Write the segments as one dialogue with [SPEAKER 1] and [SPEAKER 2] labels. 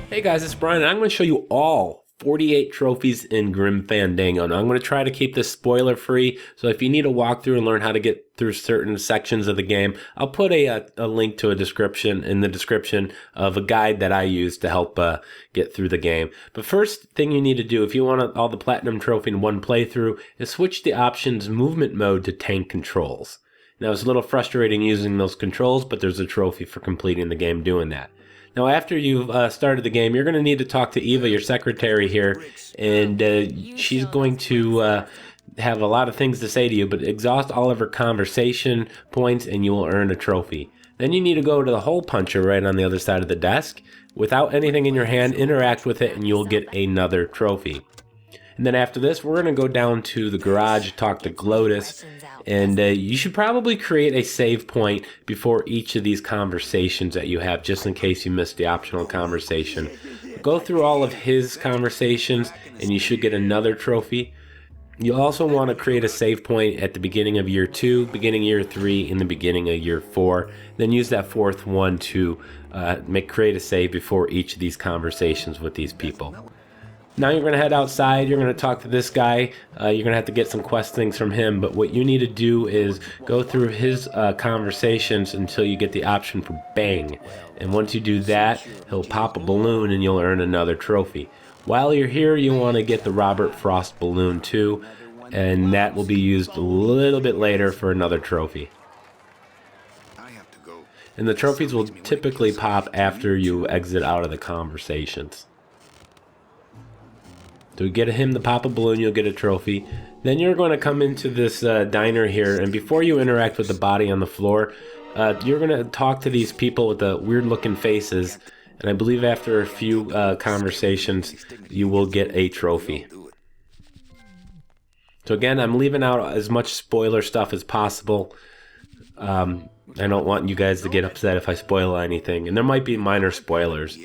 [SPEAKER 1] Hey guys, it's Brian, and I'm going to show you all 48 trophies in Grim Fandango. Now I'm going to try to keep this spoiler free, so if you need a walkthrough and learn how to get through certain sections of the game, I'll put a link to a description in the description of a guide that I use to help get through the game. But first thing you need to do if you want all the platinum trophy in one playthrough is switch the options movement mode to tank controls. Now it's a little frustrating using those controls, but there's a trophy for completing the game doing that. Now, after you've started the game, you're going to need to talk to Eva, your secretary here, and she's going to have a lot of things to say to you, but exhaust all of her conversation points and you will earn a trophy. Then you need to go to the hole puncher right on the other side of the desk. Without anything in your hand, interact with it and you'll get another trophy. And then after this, we're going to go down to the garage, talk to Glottis, and you should probably create a save point before each of these conversations that you have, just in case you missed the optional conversation. Go through all of his conversations, and you should get another trophy. You also want to create a save point at the beginning of year 2, beginning of year 3, and the beginning of year 4. Then use that fourth one to create a save before each of these conversations with these people. Now you're going to head outside, you're going to talk to this guy, you're going to have to get some quest things from him, but what you need to do is go through his conversations until you get the option for bang. And once you do that, he'll pop a balloon and you'll earn another trophy. While you're here, you want to get the Robert Frost balloon too, and that will be used a little bit later for another trophy. And the trophies will typically pop after you exit out of the conversations. So get him to pop a balloon, you'll get a trophy. Then you're going to come into this diner here, and before you interact with the body on the floor, you're going to talk to these people with the weird looking faces, and I believe after a few conversations, you will get a trophy. So again, I'm leaving out as much spoiler stuff as possible. I don't want you guys to get upset if I spoil anything, and there might be minor spoilers.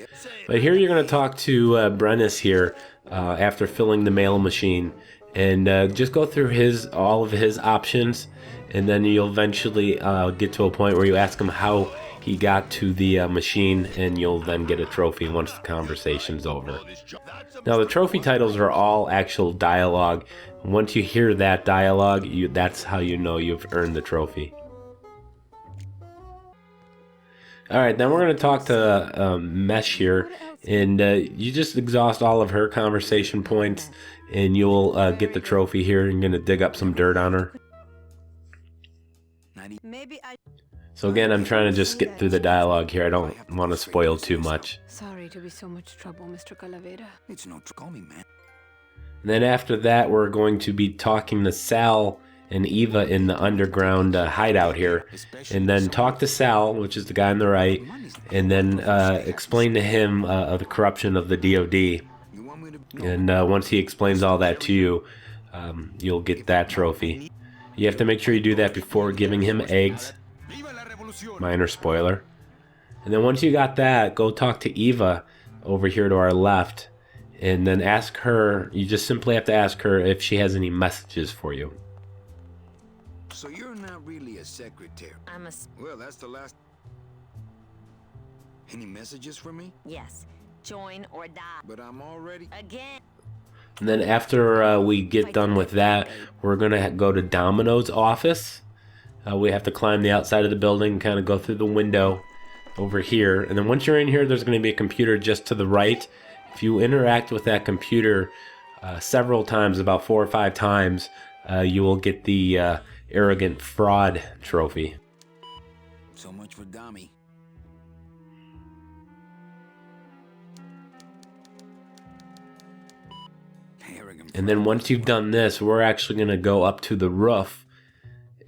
[SPEAKER 1] But here you're going to talk to Brennis here after filling the mail machine, and just go through all of his options, and then you'll eventually get to a point where you ask him how he got to the machine, and you'll then get a trophy once the conversation's over. Now the trophy titles are all actual dialogue. Once you hear that dialogue, that's how you know you've earned the trophy. Alright, then we're going to talk to Mesh here, and you just exhaust all of her conversation points, and you'll get the trophy here. You're going to dig up some dirt on her. So again, I'm trying to just get through the dialogue here. I don't want to spoil too much.
[SPEAKER 2] Sorry to be so much trouble, Mr. Calavera.
[SPEAKER 3] It's no call me, man.
[SPEAKER 1] And then after that, we're going to be talking to Sal and Eva in the underground hideout here, and then talk to Sal, which is the guy on the right, and then explain to him the corruption of the DoD. And once he explains all that to you, you'll get that trophy. You have to make sure you do that before giving him eggs. Minor spoiler. And then once you got that, go talk to Eva over here to our left, and then ask her, you just simply have to ask her if she has any messages for you.
[SPEAKER 3] So you're not really a secretary. Well, that's the last. Any messages for me?
[SPEAKER 4] Yes. Join or die.
[SPEAKER 3] But I'm already.
[SPEAKER 4] Again.
[SPEAKER 1] And then after we get done with that, we're going to go to Domino's office. We have to climb the outside of the building, kind of go through the window over here. And then once you're in here, there's going to be a computer just to the right. If you interact with that computer several times, about 4 or 5 times, you will get the Arrogant Fraud trophy.
[SPEAKER 3] So much for Dami.
[SPEAKER 1] And then once you've done this, we're actually going to go up to the roof.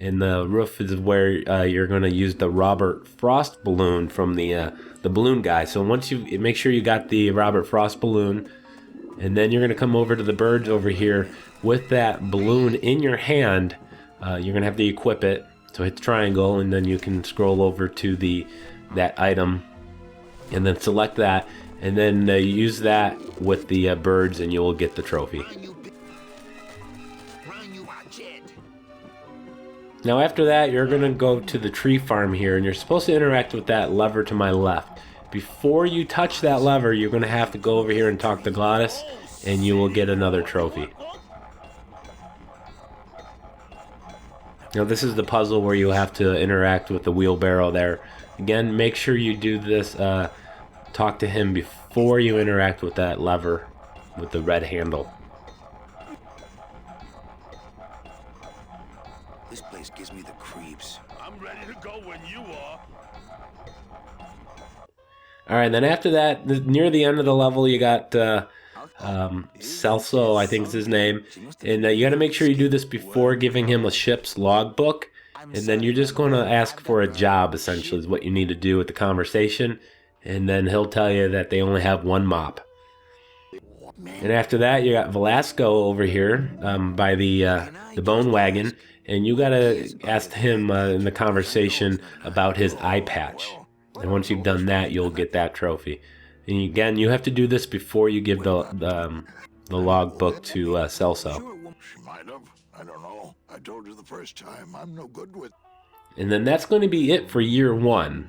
[SPEAKER 1] And the roof is where you're going to use the Robert Frost balloon from the balloon guy. So once you make sure you got the Robert Frost balloon, and then you're going to come over to the birds over here with that balloon in your hand. You're going to have to equip it. So hit the triangle, and then you can scroll over to that item, and then select that, and then use that with the birds, and you will get the trophy. Now after that, you're going to go to the tree farm here, and you're supposed to interact with that lever to my left. before you touch that lever, you're going to have to go over here and talk to Glottis, and you will get another trophy. Now this is the puzzle where you have to interact with the wheelbarrow there. Again, make sure you do this, talk to him before you interact with that lever with the red handle.
[SPEAKER 3] This place gives me the creeps.
[SPEAKER 5] I'm ready to go when you are.
[SPEAKER 1] Alright, then after that, near the end of the level, you got Celso, I think is his name. And you got to make sure you do this before giving him a ship's logbook. And then you're just going to ask for a job, essentially, is what you need to do with the conversation. And then he'll tell you that they only have one mop. And after that, you got Velasco over here by the bone wagon. And you got to ask him in the conversation about his eye patch. And once you've done that, you'll get that trophy. And again, you have to do this before you give the logbook to Celso.
[SPEAKER 5] She might have. I don't know. I told you the first time, I'm no good with...
[SPEAKER 1] And then that's going to be it for year 1.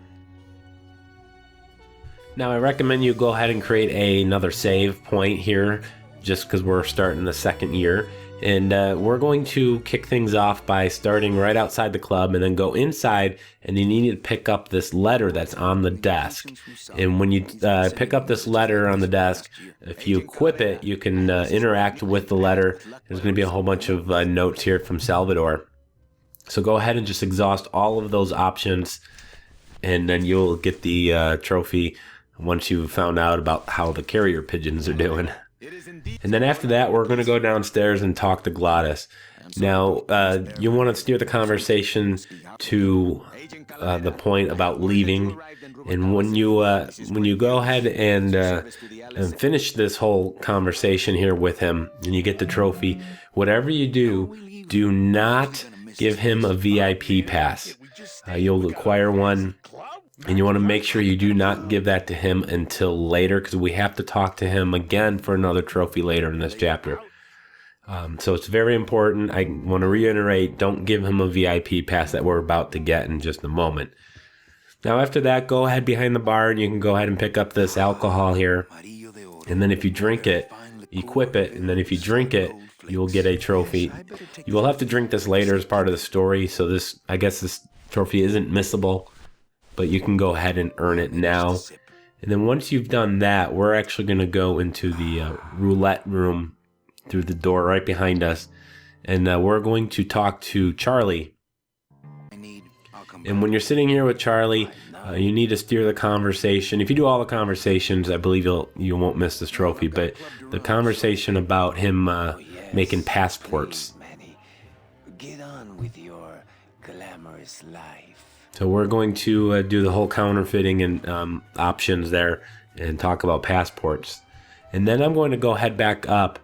[SPEAKER 1] Now I recommend you go ahead and create another save point here, just because we're starting the second year. And we're going to kick things off by starting right outside the club and then go inside, and you need to pick up this letter that's on the desk. And when you pick up this letter on the desk, if you equip it, you can interact with the letter. There's going to be a whole bunch of notes here from Salvador. So go ahead and just exhaust all of those options, and then you'll get the trophy once you've found out about how the carrier pigeons are doing. And then after that, we're going to go downstairs and talk to Glottis. Now, you want to steer the conversation to the point about leaving. And when you go ahead and finish this whole conversation here with him, and you get the trophy, whatever you do, do not give him a VIP pass. You'll acquire one. And you want to make sure you do not give that to him until later, because we have to talk to him again for another trophy later in this chapter. So it's very important. I want to reiterate, don't give him a VIP pass that we're about to get in just a moment. Now after that, go ahead behind the bar and you can go ahead and pick up this alcohol here. And then if you drink it, equip it. And then if you drink it, you will get a trophy. You will have to drink this later as part of the story. So I guess this trophy isn't missable, but you can go ahead and earn it now. And then once you've done that, we're actually going to go into the roulette room through the door right behind us. And we're going to talk to Charlie. And when you're sitting here with Charlie, you need to steer the conversation. If you do all the conversations, I believe you won't miss this trophy. But the conversation about him making passports.
[SPEAKER 3] Get on with your glamorous life.
[SPEAKER 1] So we're going to do the whole counterfeiting and options there and talk about passports. And then I'm going to go head back up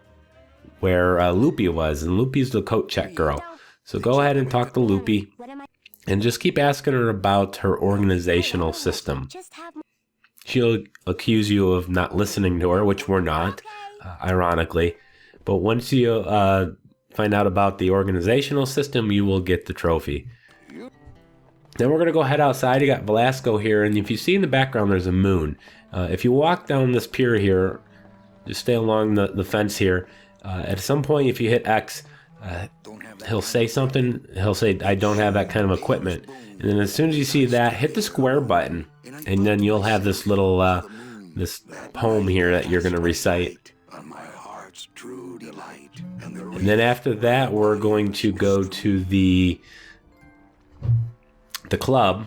[SPEAKER 1] where Loopy was. And Loopy's the coat check girl. So go ahead and talk to Loopy and just keep asking her about her organizational system. She'll accuse you of not listening to her, which we're not, ironically. But once you find out about the organizational system, you will get the trophy. Then we're going to go head outside. You got Velasco here, and if you see in the background, there's a moon. If you walk down this pier here, just stay along the fence here. At some point, if you hit X, he'll say something. He'll say, I don't have that kind of equipment. And then as soon as you see that, hit the square button, and then you'll have this little this poem here that you're going to recite. And then after that, we're going to go to the club.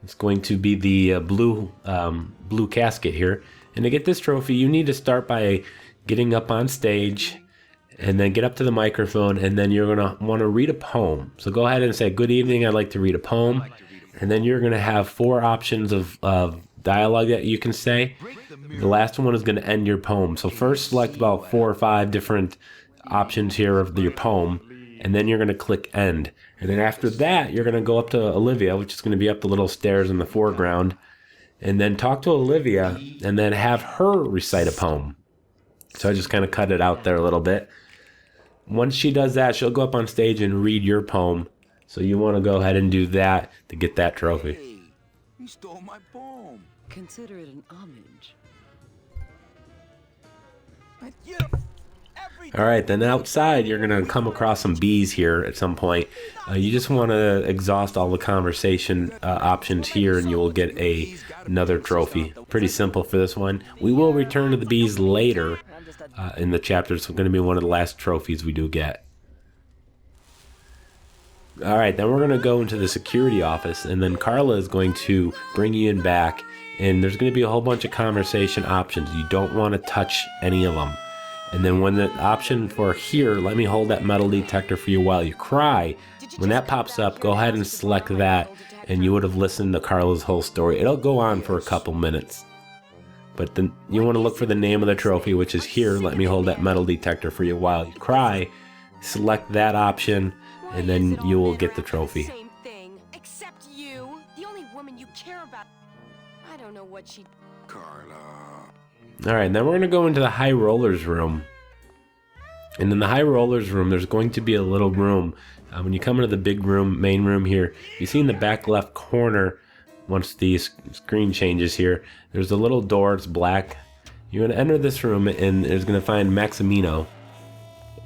[SPEAKER 1] It's going to be the blue casket here. And to get this trophy, you need to start by getting up on stage and then get up to the microphone, and then you're going to want to read a poem. So go ahead and say, good evening, I'd like to read a poem. And then you're going to have 4 options of dialogue that you can say. The last one is going to end your poem. So first select about 4 or 5 different options here of your poem, and then you're going to click end. And then after that, you're going to go up to Olivia, which is going to be up the little stairs in the foreground, and then talk to Olivia, and then have her recite a poem. So I just kind of cut it out there a little bit. Once she does that, she'll go up on stage and read your poem. So you want to go ahead and do that to get that trophy.
[SPEAKER 3] He stole my poem.
[SPEAKER 6] Consider it an homage.
[SPEAKER 1] All right, then outside you're gonna come across some bees here at some point. You just want to exhaust all the conversation options here, and you will get another trophy. Pretty simple for this one. We will return to the bees later in the chapter, so it's going to be one of the last trophies we do get. All right, then we're going to go into the security office, and then Carla is going to bring you in back, and there's going to be a whole bunch of conversation options. You don't want to touch any of them. And then when the option for here, let me hold that metal detector for you while you cry, when that pops up, go ahead and select that, and you would have listened to Carla's whole story. It'll go on for a couple minutes. But then you want to look for the name of the trophy, which is here, let me hold that metal detector for you while you cry. Select that option, and then you will get the trophy.
[SPEAKER 2] Same thing, except you, the only woman you care about. I don't know what she.
[SPEAKER 3] Carla.
[SPEAKER 1] All right, then we're going to go into the high rollers room. And in the high rollers room, there's going to be a little room. When you come into the big room, main room here, you see in the back left corner, once the screen changes here, there's a little door, it's black. You're going to enter this room, and it's going to find Maximino.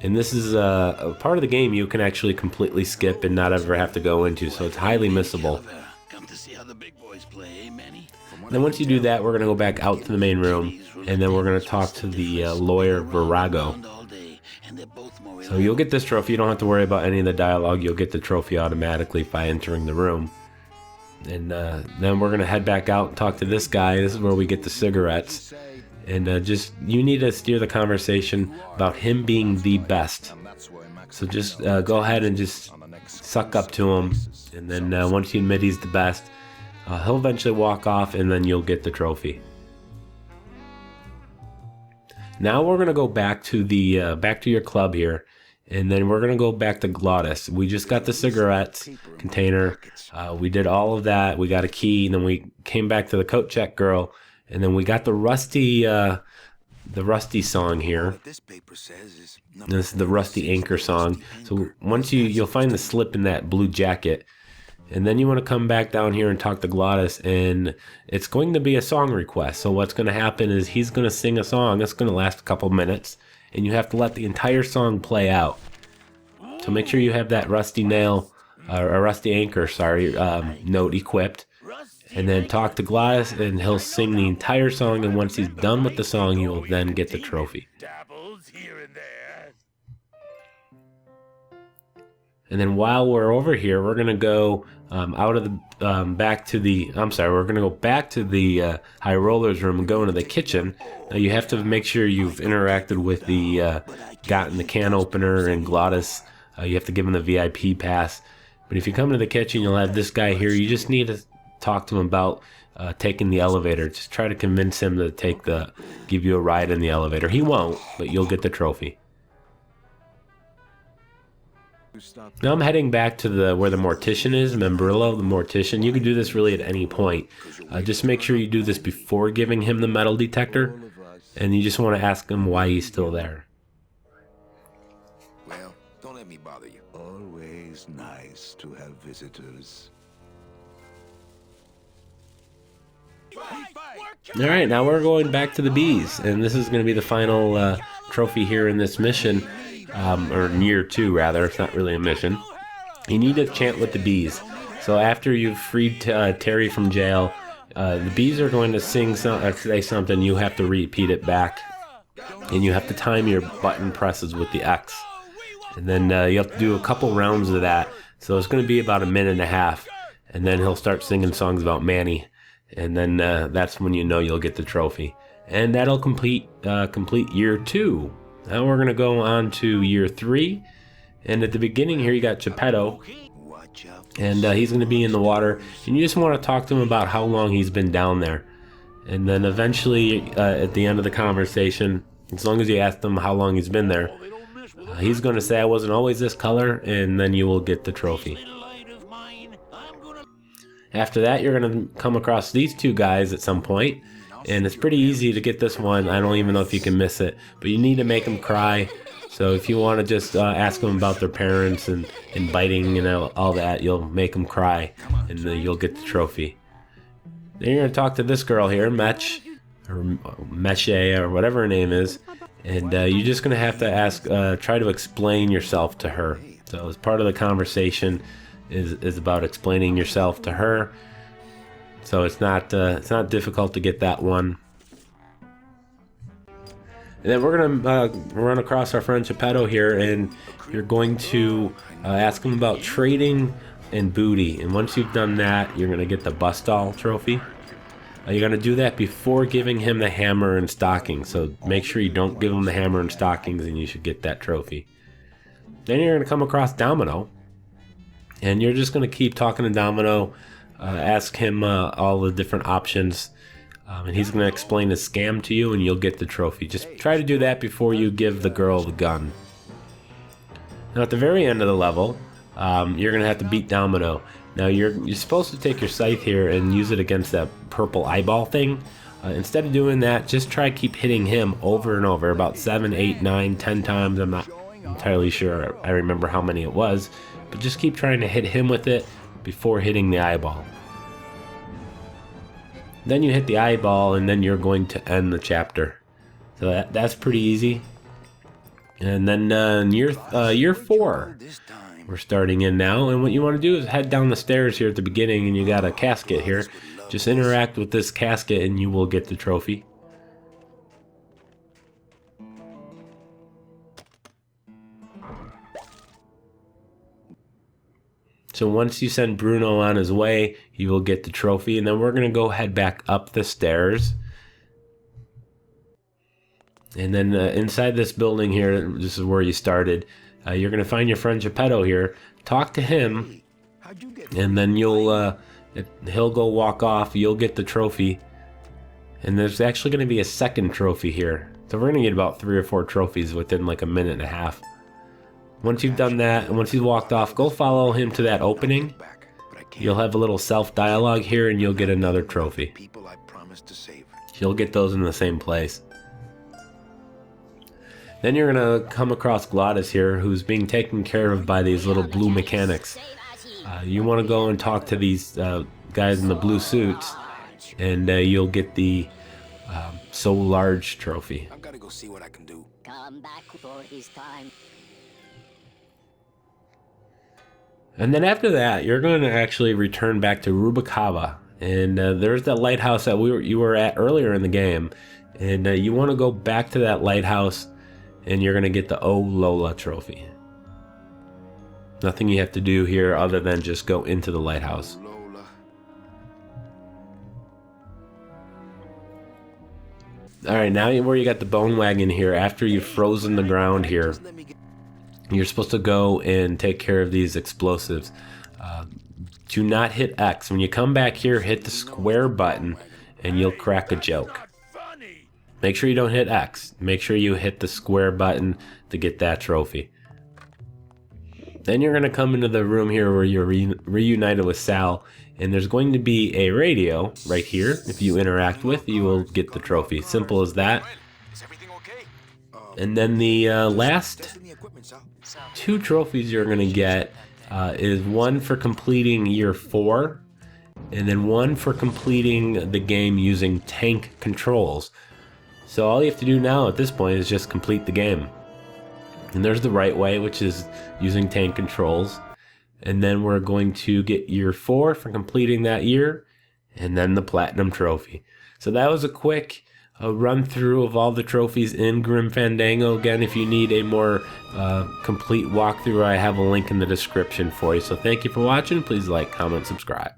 [SPEAKER 1] And this is a part of the game you can actually completely skip and not ever have to go into, so it's highly missable.
[SPEAKER 5] Come to see how the big boys play, eh, Manny?
[SPEAKER 1] Then once you do that, we're going to go back out to the main room, and then we're going to talk to the lawyer Virago. So you'll get this trophy. You don't have to worry about any of the dialogue. You'll get the trophy automatically by entering the room. And then we're going to head back out and talk to this guy. This is where we get the cigarettes. And you need to steer the conversation about him being the best. So just go ahead and just suck up to him. And then once you admit he's the best, he'll eventually walk off, and then you'll get the trophy. Now we're gonna go back to the back to your club here, and then we're gonna go back to Glottis. We just got the cigarettes container. We did all of that. We got a key, and then we came back to the coat check girl, and then we got the rusty song here. This is the rusty anchor song. So once you'll find the slip in that blue jacket. And then you want to come back down here and talk to Glottis, and it's going to be a song request. So what's going to happen is he's going to sing a song. It's going to last a couple minutes, and you have to let the entire song play out. So make sure you have that rusty nail, or rusty anchor, note equipped. And then talk to Glottis, and he'll sing the entire song, and once he's done with the song, you will then get the trophy. And then while we're over here, we're gonna go out of the back to the. We're gonna go back to the high rollers room and go into the kitchen. Now you have to make sure you've interacted with the gotten the can opener and Glottis. You have to give him the VIP pass. But if you come to the kitchen, you'll have this guy here. You just need to talk to him about taking the elevator. Just try to convince him to give you a ride in the elevator. He won't, but you'll get the trophy. Now I'm heading back to where the mortician is, Membrillo, the mortician. You can do this really at any point. Just make sure you do this before giving him the metal detector, and you just want to ask him why he's still there.
[SPEAKER 3] Well, don't let me bother you.
[SPEAKER 5] Always nice to have visitors.
[SPEAKER 1] All right, now we're going back to the bees, and this is going to be the final trophy here in this mission. Or year 2 rather, it's not really a mission. You need to chant with the bees. So after you've freed Terry from jail, the bees are going to say something, you have to repeat it back. And you have to time your button presses with the X. And then you have to do a couple rounds of that. So it's going to be about a minute and a half. And then he'll start singing songs about Manny. And then that's when you know you'll get the trophy. And that'll complete year 2. Now we're going to go on to year 3. And at the beginning here, you got Chepito. And he's going to be in the water. And you just want to talk to him about how long he's been down there. And then eventually, at the end of the conversation, as long as you ask him how long he's been there, he's going to say, I wasn't always this color. And then you will get the trophy. After that, you're going to come across these 2 guys at some point. And it's pretty easy to get this one. I don't even know if you can miss it. But you need to make them cry. So if you want to just ask them about their parents and biting and all that, you'll make them cry. And you'll get the trophy. Then you're going to talk to this girl here, Mech, or Meche, or whatever her name is. And you're just going to have to ask, try to explain yourself to her. So as part of the conversation is about explaining yourself to her. So it's not difficult to get that one. And then we're going to run across our friend Chepito here, and you're going to ask him about trading and booty. And once you've done that, you're going to get the bus doll trophy. You're going to do that before giving him the hammer and stockings. So make sure you don't give him the hammer and stockings, and you should get that trophy. Then you're going to come across Domino, and you're just going to keep talking to Domino, ask him all the different options. And he's going to explain the scam to you, and you'll get the trophy. Just try to do that before you give the girl the gun. Now at the very end of the level, you're going to have to beat Domino. Now you're supposed to take your scythe here and use it against that purple eyeball thing. Instead of doing that, just try to keep hitting him over and over, about 7, 8, 9, 10 times. I'm not entirely sure I remember how many it was, but just keep trying to hit him with it before hitting the eyeball. Then you hit the eyeball, and then you're going to end the chapter. So that's pretty easy. And then year 4, we're starting in now. And what you want to do is head down the stairs here at the beginning, and you got a casket here. Just interact with this casket, and you will get the trophy. So once you send Bruno on his way, you will get the trophy, and then we're going to go head back up the stairs. And then inside this building here, this is where you started, you're going to find your friend Chepito here, talk to him, and then he'll go walk off, you'll get the trophy. And there's actually going to be a second trophy here. So we're going to get about 3 or 4 trophies within like a minute and a half. Once you've done that, and once he's walked off, go follow him to that opening. You'll have a little self-dialogue here, and you'll get another trophy. You'll get those in the same place. Then you're going to come across Glottis here, who's being taken care of by these little blue mechanics. You want to go and talk to these guys in the blue suits, and you'll get the So Large trophy.
[SPEAKER 3] I've got to go see what I can do.
[SPEAKER 4] Come back for his time.
[SPEAKER 1] And then after that, you're going to actually return back to Rubikava. And there's that lighthouse that you were at earlier in the game. And you want to go back to that lighthouse, and you're going to get the Oh Lola trophy. Nothing you have to do here other than just go into the lighthouse. Alright, now where you got the bone wagon here, after you've frozen the ground here, you're supposed to go and take care of these explosives. Do not hit X. When you come back here, hit the square button, and you'll crack a joke. Make sure you don't hit X. Make sure you hit the square button to get that trophy. Then you're going to come into the room here where you're reunited with Sal, and there's going to be a radio right here. If you interact with, you will get the trophy. Simple as that. And then the last 2 trophies you're going to get is one for completing year 4, and then one for completing the game using tank controls. So all you have to do now at this point is just complete the game. And there's the right way, which is using tank controls. And then we're going to get year 4 for completing that year, and then the platinum trophy. So that was a quick run through of all the trophies in Grim Fandango. Again, if you need a more complete walkthrough, I have a link in the description for you. So thank you for watching. Please like, comment, subscribe.